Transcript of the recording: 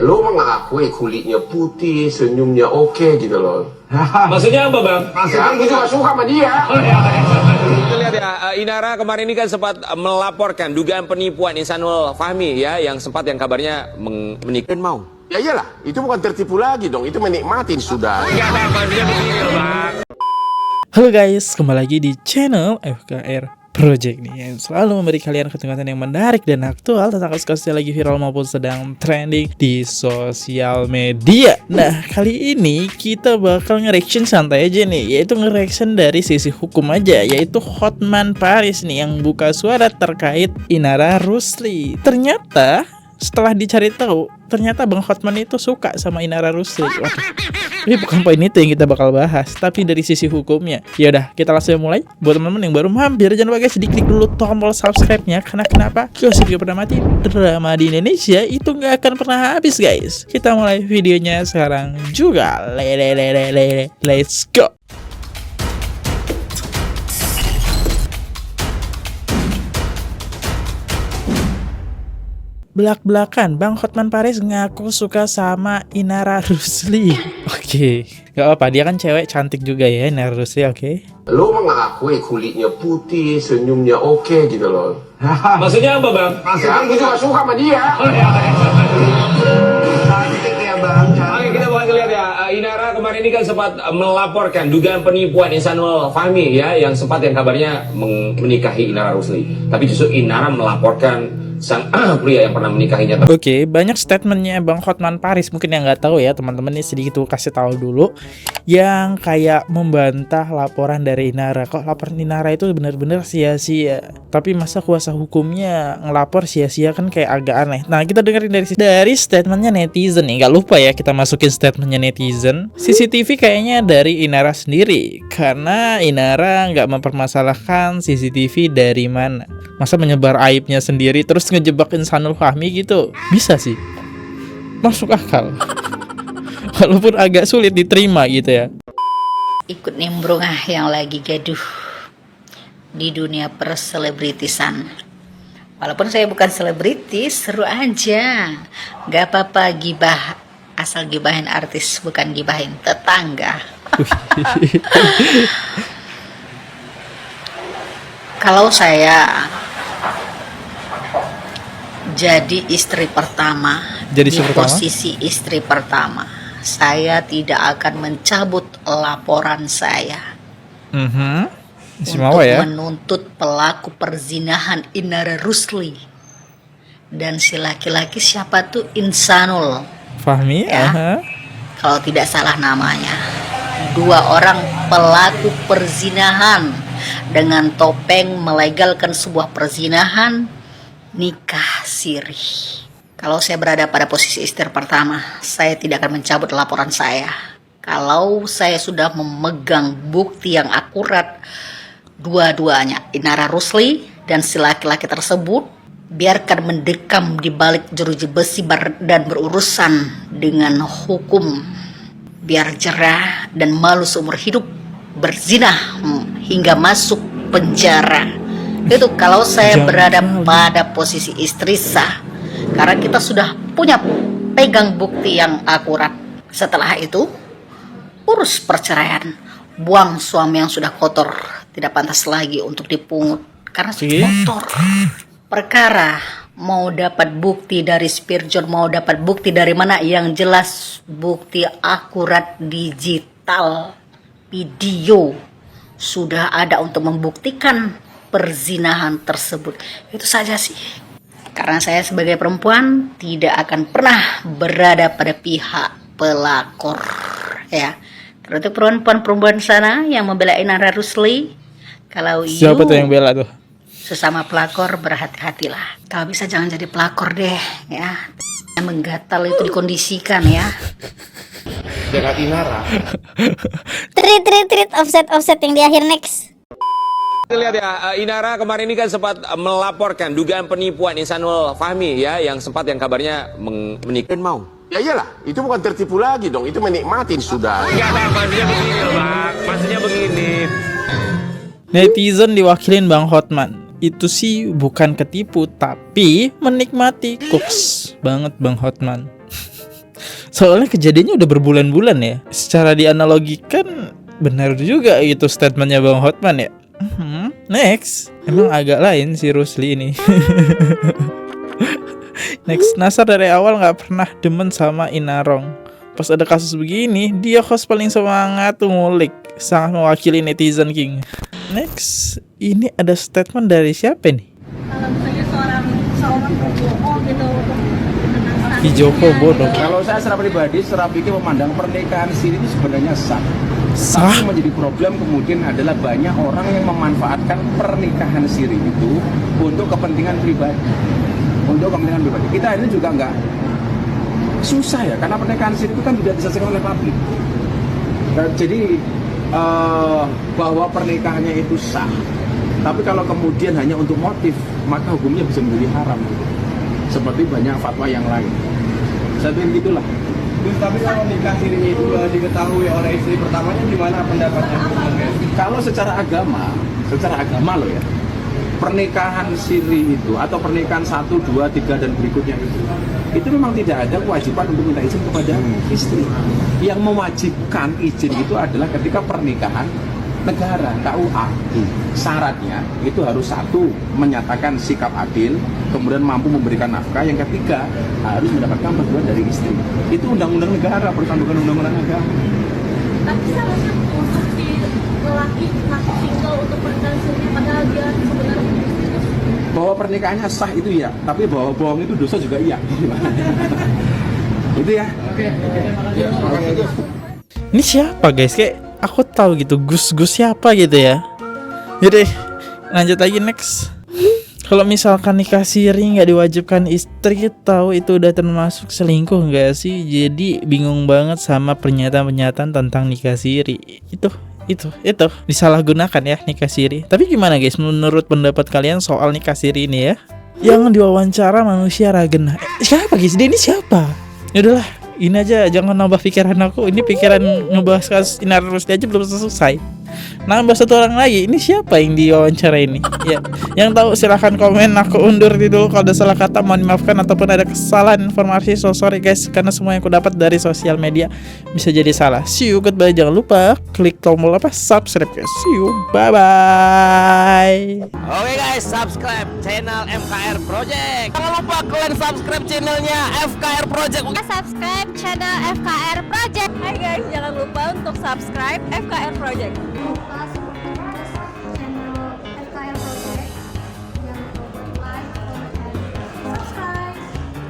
Lo mah ngakui kulitnya putih, senyumnya oke gitu loh. Maksudnya apa, Bang? Ya, gue juga suka sama dia. Kita lihat ya, Inara kemarin ini kan sempat melaporkan dugaan penipuan Insanul Fahmi ya, yang kabarnya menikah. Mau? Ya iyalah, itu bukan tertipu lagi dong, itu menikmatin sudah. Enggak, Bang, maksudnya begini loh, Bang. Halo guys, kembali lagi di channel FKR Project nih, yang selalu memberi kalian konten yang menarik dan aktual tentang kasus-kasus yang lagi viral maupun sedang trending di sosial media. Nah, kali ini kita bakal nge-reaction santai aja nih, yaitu nge-reaction dari sisi hukum aja, yaitu Hotman Paris nih yang buka suara terkait Inara Rusli. Ternyata setelah dicari tahu, ternyata Bang Hotman itu suka sama Inara Rusli. Waduh. Ini bukan poin itu yang kita bakal bahas, tapi dari sisi hukumnya. Ya udah, kita langsung mulai. Buat teman-teman yang baru mampir, jangan lupa guys, diklik dulu tombol subscribe-nya. Karena kenapa? Gosip gak pernah mati, drama di Indonesia itu nggak akan pernah habis guys. Kita mulai videonya sekarang juga. Let's go. Belak-belakan, Bang Hotman Paris ngaku suka sama Inara Rusli. Oke, gak apa-apa, dia kan cewek cantik juga ya, Inara Rusli, oke. Lo mah ngakui kulitnya putih, senyumnya oke gitu loh. Maksudnya apa, Bang? Ya, gue juga suka sama dia. Cantik ya Bang, Oke, kita bakal lihat ya, Inara kemarin ini kan sempat melaporkan dugaan penipuan Insanul Fahmi ya, yang kabarnya menikahi Inara Rusli. Tapi justru Inara melaporkan sang pria yang pernah menikahinya. Oke, banyak statementnya Bang Hotman Paris, mungkin yang nggak tahu ya teman-teman, ini sedikit kasih tahu dulu, yang kayak membantah laporan dari Inara. Kok laporan Inara itu benar-benar sia-sia, tapi masa kuasa hukumnya ngelapor sia-sia, kan kayak agak aneh. Nah, kita dengerin dari statementnya netizen nih. Nggak lupa ya kita masukin statementnya netizen. CCTV kayaknya dari Inara sendiri, karena Inara nggak mempermasalahkan CCTV dari mana. Masa menyebar aibnya sendiri terus ngejebak Insanul Fahmi gitu? Bisa sih, masuk akal. Walaupun agak sulit diterima gitu ya. Ikut nimbrung yang lagi gaduh di dunia perselebritisan. Walaupun saya bukan selebritis, seru aja. Gak apa-apa gibah, asal gibahin artis, bukan gibahin tetangga. Kalau saya jadi istri pertama, posisi istri pertama, saya tidak akan mencabut laporan saya untuk menuntut pelaku perzinahan Inara Rusli dan si laki-laki siapa tuh, Insanul Fahmi ya, kalau tidak salah namanya. Dua orang pelaku perzinahan dengan topeng melegalkan sebuah perzinahan, nikah siri. Kalau saya berada pada posisi istri pertama, saya tidak akan mencabut laporan saya. Kalau saya sudah memegang bukti yang akurat, dua-duanya, Inara Rusli dan si laki-laki tersebut, biarkan mendekam di balik jeruji besi dan berurusan dengan hukum. Biar jerah dan malu seumur hidup berzina hingga masuk penjara. Itu kalau saya berada pada posisi istri sah, karena kita sudah punya pegang bukti yang akurat. Setelah itu urus perceraian, buang suami yang sudah kotor, tidak pantas lagi untuk dipungut karena sudah kotor. Perkara mau dapat bukti dari spiritual, mau dapat bukti dari mana, yang jelas bukti akurat digital, video sudah ada untuk membuktikan perzinahan tersebut. Itu saja sih. Karena saya sebagai perempuan tidak akan pernah berada pada pihak pelakor ya. Terus perempuan-perempuan sana yang membela Inara Rusli, kalau siapa tuh yang bela tuh? Sesama pelakor berhati-hatilah. Kalau bisa jangan jadi pelakor deh ya. Yang menggatal itu dikondisikan ya. Dengan Inara. Treat offset yang di akhir next. Kita lihat ya, Inara kemarin ini kan sempat melaporkan dugaan penipuan Insanul Fahmi ya, yang kabarnya menikah. Mau? Ya iyalah, itu bukan tertipu lagi dong, itu menikmatin sudah. Enggak, Bang, maksudnya begini loh, Bang. Maksudnya begini. Netizen diwakilin Bang Hotman itu sih bukan ketipu tapi menikmati. Koks banget Bang Hotman. Soalnya kejadiannya udah berbulan-bulan ya. Secara dianalogikan benar juga gitu statementnya Bang Hotman ya. Next, emang agak lain si Rusli ini. Next, Nasar dari awal nggak pernah demen sama Inarong. Pas ada kasus begini, dia host paling semangat tuh ngulik, sangat mewakili netizen King. Next, ini ada statement dari siapa nih? Kalau misalnya seorang bohong gitu Ki Joko bodoh. Kalau saya secara pribadi, secara pikir memandang pernikahan siri itu sebenarnya sah. Sah? Tapi menjadi problem kemudian adalah banyak orang yang memanfaatkan pernikahan siri itu untuk kepentingan pribadi. Untuk kepentingan pribadi. Kita ini juga nggak susah ya, karena pernikahan siri itu kan tidak diselesaikan oleh publik. Jadi bahwa pernikahannya itu sah. Tapi kalau kemudian hanya untuk motif, maka hukumnya bisa menjadi haram. Gitu. Seperti banyak fatwa yang lain. Saya pikir gitulah. Terus tapi kalau nikah sirinya itu diketahui oleh istri pertamanya, gimana pendapatnya? Kalau secara agama loh ya, pernikahan siri itu atau pernikahan 1, 2, 3 dan berikutnya itu memang tidak ada kewajiban untuk minta izin kepada istri. Yang mewajibkan izin itu adalah ketika pernikahan negara, KUA. Syaratnya itu harus 1, menyatakan sikap adil, kemudian mampu memberikan nafkah, yang ketiga harus mendapatkan persetujuan dari istri. Itu undang-undang negara, bukan undang-undang agama. Tapi seharusnya untuk si lelaki single untuk pernikahan siri, padahal dia sebenarnya Bahwa pernikahannya sah itu ya, tapi bahwa bohong itu dosa juga iya. Itu ya. Oke. Ini siapa guys? Kayak aku tahu gitu, Gus siapa gitu ya. Jadi lanjut lagi next. Kalau misalkan nikah siri nggak diwajibkan istri, tahu itu udah termasuk selingkuh nggak sih? Jadi bingung banget sama pernyataan-pernyataan tentang nikah siri. Itu disalahgunakan ya nikah siri. Tapi gimana guys, menurut pendapat kalian soal nikah siri ini ya? Yang diwawancara manusia Ragena. Siapa guys? Dia ini siapa? Yaudahlah, ini aja, jangan nambah pikiran aku. Ini pikiran ngebahas kasus Inara Rusli aja belum selesai. Nambah 1 orang lagi. Ini siapa yang diwawancara ini? Ya, yang tahu silahkan komen. Aku undur dulu. Kalau ada salah kata mohon dimaafkan, ataupun ada kesalahan informasi, so sorry guys, karena semua yang aku dapat dari sosial media bisa jadi salah. See you, goodbye. Jangan lupa klik tombol subscribe guys. See you, bye bye. Oke guys, subscribe channel FKR Project. Jangan lupa kalian subscribe channelnya FKR Project. Subscribe channel FKR Project. Hai guys, jangan lupa untuk subscribe FKR Project.